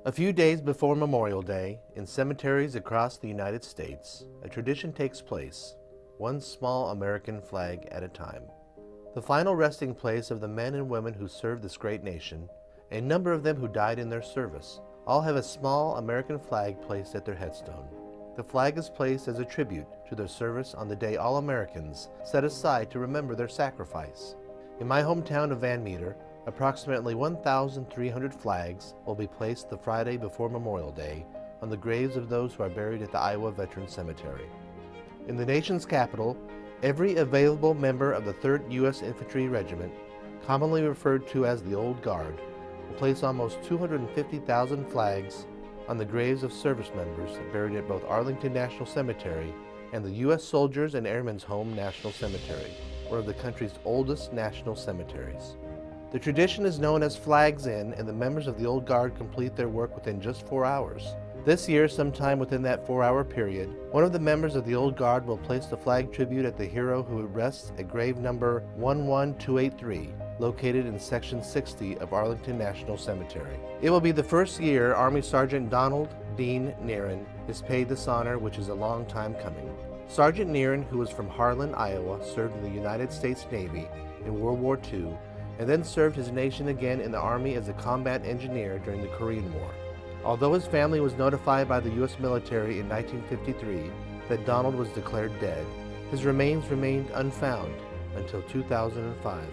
A few days before Memorial Day, in cemeteries across the United States, a tradition takes place, one small American flag at a time. The final resting place of the men and women who served this great nation, a number of them who died in their service, all have a small American flag placed at their headstone. The flag is placed as a tribute to their service on the day all Americans set aside to remember their sacrifice. In my hometown of Van Meter, approximately 1,300 flags will be placed the Friday before Memorial Day on the graves of those who are buried at the Iowa Veterans Cemetery. In the nation's capital, every available member of the 3rd U.S. Infantry Regiment, commonly referred to as the Old Guard, will place almost 250,000 flags on the graves of service members buried at both Arlington National Cemetery and the U.S. Soldiers and Airmen's Home National Cemetery, one of the country's oldest national cemeteries. The tradition is known as Flags In, and the members of the Old Guard complete their work within just 4 hours. This year, sometime within that 4-hour period, one of the members of the Old Guard will place the flag tribute at the hero who rests at grave number 11283, located in Section 60 of Arlington National Cemetery. It will be the first year Army Sgt. Dean Noehren is paid this honor, which is a long time coming. Sergeant Noehren, who was from Harlan, Iowa, served in the United States Navy in World War II, and then served his nation again in the Army as a combat engineer during the Korean War. Although his family was notified by the U.S. military in 1953 that Donald was declared dead, his remains remained unfound until 2005.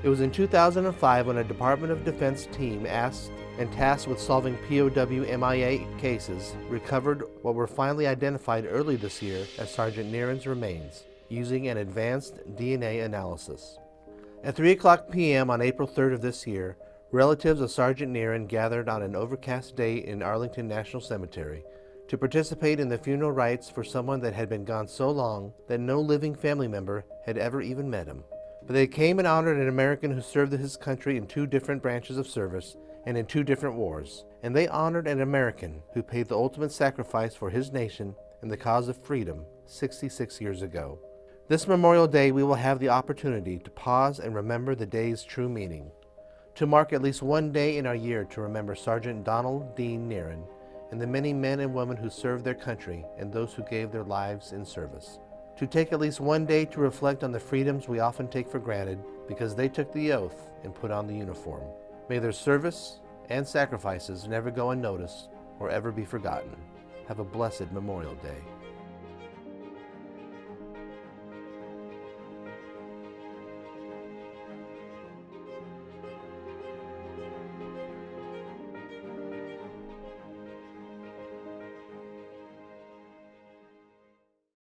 It was in 2005 when a Department of Defense team asked and tasked with solving POW MIA cases recovered what were finally identified early this year as Sergeant Noehren's remains using an advanced DNA analysis. At 3:00 p.m. on April 3rd of this year, relatives of Sergeant Noehren gathered on an overcast day in Arlington National Cemetery to participate in the funeral rites for someone that had been gone so long that no living family member had ever even met him. But they came and honored an American who served his country in 2 different branches of service and in 2 different wars. And they honored an American who paid the ultimate sacrifice for his nation and the cause of freedom 66 years ago. This Memorial Day, we will have the opportunity to pause and remember the day's true meaning, to mark at least one day in our year to remember Sergeant Dean Noehren and the many men and women who served their country and those who gave their lives in service, to take at least one day to reflect on the freedoms we often take for granted because they took the oath and put on the uniform. May their service and sacrifices never go unnoticed or ever be forgotten. Have a blessed Memorial Day.